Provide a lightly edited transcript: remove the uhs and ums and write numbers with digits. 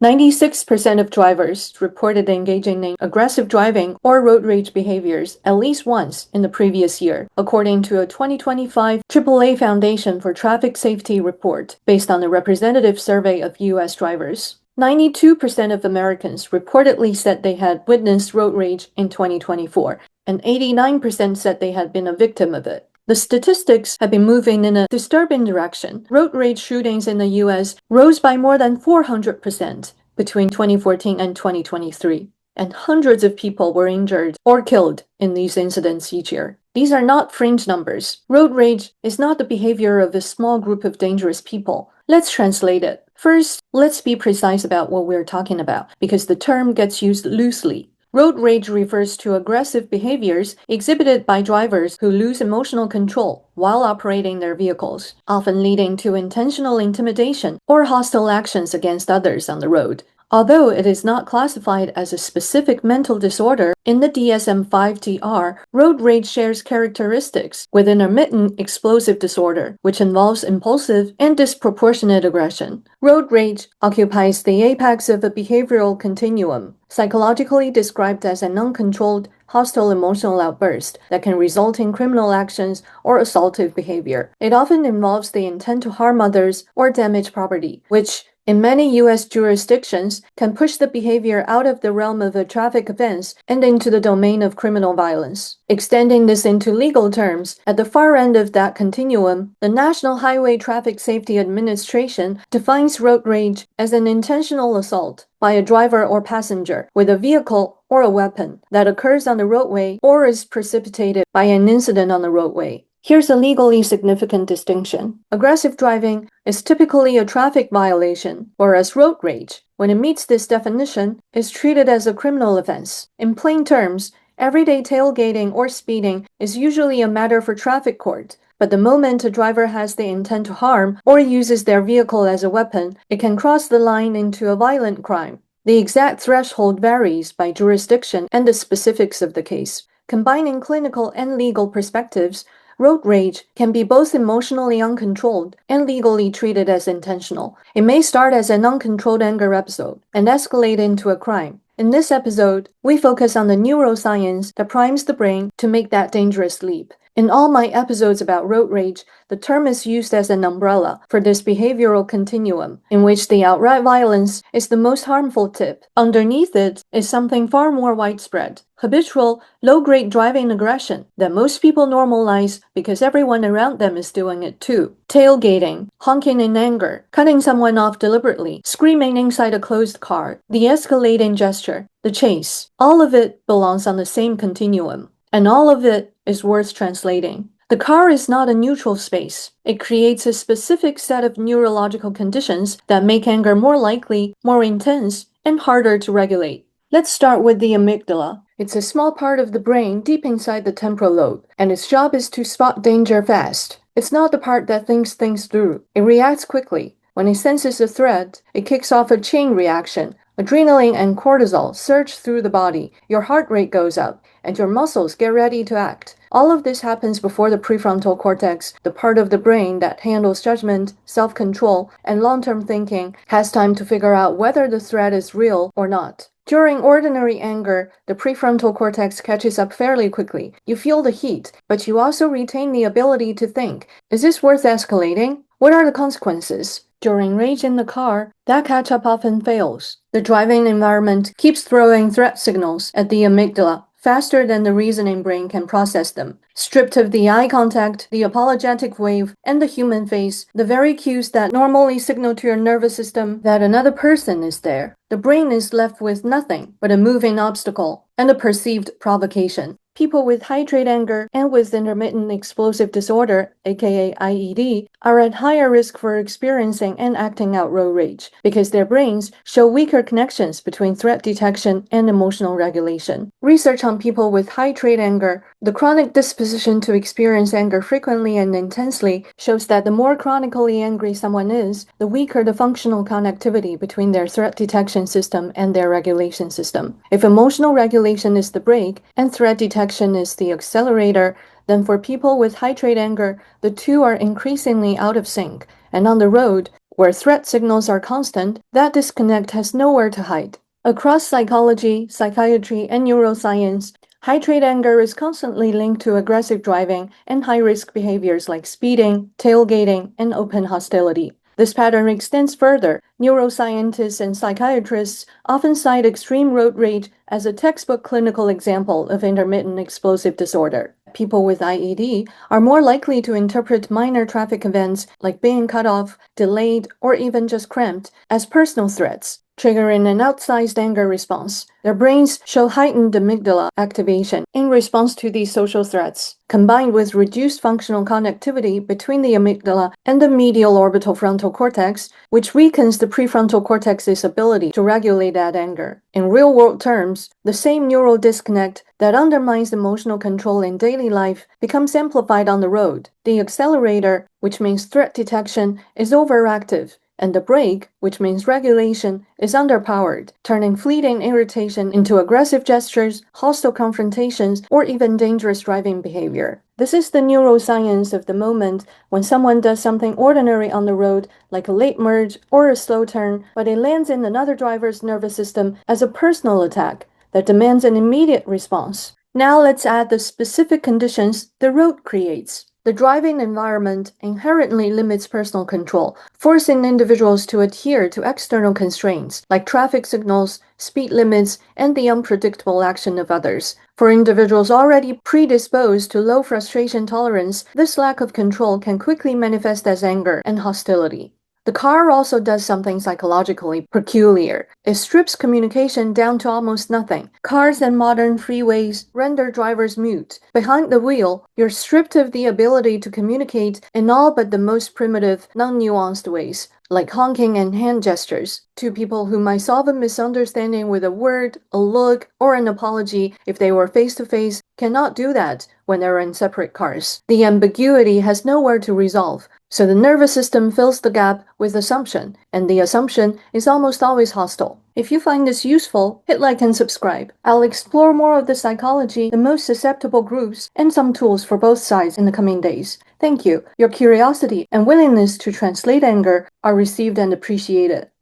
96% of drivers reported engaging in aggressive driving or road rage behaviors at least once in the previous year, according to a 2025 AAA Foundation for Traffic Safety report based on a representative survey of U.S. drivers. 92% of Americans reportedly said they had witnessed road rage in 2024, and 89% said they had been a victim of it. The statistics have been moving in a disturbing direction. Road rage shootings in the U.S. rose by more than 400% between 2014 and 2023, and hundreds of people were injured or killed in these incidents each year. These are not fringe numbers. Road rage is not the behavior of a small group of dangerous people. Let's translate it. First, let's be precise about what we're talking about, because the term gets used loosely. Road rage refers to aggressive behaviors exhibited by drivers who lose emotional control while operating their vehicles, often leading to intentional intimidation or hostile actions against others on the road. Although it is not classified as a specific mental disorder, in the DSM-5-TR, road rage shares characteristics with intermittent explosive disorder, which involves impulsive and disproportionate aggression. Road rage occupies the apex of a behavioral continuum, psychologically described as an uncontrolled, hostile emotional outburst that can result in criminal actions or assaultive behavior. It often involves the intent to harm others or damage property, which in many U.S. jurisdictions can push the behavior out of the realm of a traffic offense and into the domain of criminal violence. Extending this into legal terms, at the far end of that continuum, the National Highway Traffic Safety Administration defines road rage as an intentional assault by a driver or passenger with a vehicle or a weapon that occurs on the roadway or is precipitated by an incident on the roadway. Here's a legally significant distinction. Aggressive driving is typically a traffic violation, whereas road rage, when it meets this definition, is treated as a criminal offense. In plain terms, everyday tailgating or speeding is usually a matter for traffic court, but the moment a driver has the intent to harm or uses their vehicle as a weapon, it can cross the line into a violent crime. The exact threshold varies by jurisdiction and the specifics of the case. Combining clinical and legal perspectives, road rage can be both emotionally uncontrolled and legally treated as intentional. It may start as an uncontrolled anger episode and escalate into a crime. In this episode, we focus on the neuroscience that primes the brain to make that dangerous leap. In all my episodes about road rage, the term is used as an umbrella for this behavioral continuum, in which the outright violence is the most harmful tip. Underneath it is something far more widespread: habitual, low-grade driving aggression that most people normalize because everyone around them is doing it too. Tailgating, honking in anger, cutting someone off deliberately, screaming inside a closed car, the escalating gesture, the chase. All of it belongs on the same continuum, and all of it is worth translating. The car is not a neutral space. It creates a specific set of neurological conditions that make anger more likely, more intense, and harder to regulate. Let's start with the amygdala. It's a small part of the brain deep inside the temporal lobe, and its job is to spot danger fast. It's not the part that thinks things through. It reacts quickly. When it senses a threat, it kicks off a chain reaction. Adrenaline and cortisol surge through the body, your heart rate goes up, and your muscles get ready to act. All of this happens before the prefrontal cortex, the part of the brain that handles judgment, self-control, and long-term thinking, has time to figure out whether the threat is real or not. During ordinary anger, the prefrontal cortex catches up fairly quickly. You feel the heat, but you also retain the ability to think, is this worth escalating? What are the consequences? During rage in the car, that catch-up often fails. The driving environment keeps throwing threat signals at the amygdala faster than the reasoning brain can process them. Stripped of the eye contact, the apologetic wave, and the human face, the very cues that normally signal to your nervous system that another person is there, the brain is left with nothing but a moving obstacle and a perceived provocation. People with high-grade anger and with intermittent explosive disorder, aka IED, are at higher risk for experiencing and acting out road rage because their brains show weaker connections between threat detection and emotional regulation. Research on people with high-grade anger, the chronic disposition to experience anger frequently and intensely, shows that the more chronically angry someone is, the weaker the functional connectivity between their threat detection system and their regulation system. If emotional regulation is the brake and threat detection is the accelerator, then for people with high-grade anger, the two are increasingly out of sync, and on the road, Where threat signals are constant, that disconnect has nowhere to hide. Across psychology, psychiatry, and neuroscience, high-trait anger is constantly linked to aggressive driving and high-risk behaviors like speeding, tailgating, and open hostility. This pattern extends further. Neuroscientists and psychiatrists often cite extreme road rage as a textbook clinical example of intermittent explosive disorder. People with IED are more likely to interpret minor traffic events like being cut off, delayed, or even just cramped as personal threats, triggering an outsized anger response. Their brains show heightened amygdala activation in response to these social threats, combined with reduced functional connectivity between the amygdala and the medial orbital frontal cortex, which weakens the prefrontal cortex's ability to regulate that anger. In real-world terms, the same neural disconnect that undermines emotional control in daily life becomes amplified on the road. The accelerator, which means threat detection, is overactive, and the brake, which means regulation, is underpowered, turning fleeting irritation into aggressive gestures, hostile confrontations, or even dangerous driving behavior. This is the neuroscience of the moment when someone does something ordinary on the road, like a late merge or a slow turn, but it lands in another driver's nervous system as a personal attack that demands an immediate response. Now let's add the specific conditions the road creates. The driving environment inherently limits personal control, forcing individuals to adhere to external constraints like traffic signals, speed limits, and the unpredictable action of others. For individuals already predisposed to low frustration tolerance, this lack of control can quickly manifest as anger and hostility. The car also does something psychologically peculiar. It strips communication down to almost nothing. Cars and modern freeways render drivers mute. Behind the wheel, you're stripped of the ability to communicate in all but the most primitive, non-nuanced ways, like honking and hand gestures. Two people who might solve a misunderstanding with a word, a look, or an apology if they were face-to-face cannot do that when they're in separate cars. The ambiguity has nowhere to resolve. So the nervous system fills the gap with assumption, and the assumption is almost always hostile. If you find this useful, hit like and subscribe. I'll explore more of the psychology, the most susceptible groups, and some tools for both sides in the coming days. Thank you. Your curiosity and willingness to translate anger are received and appreciated.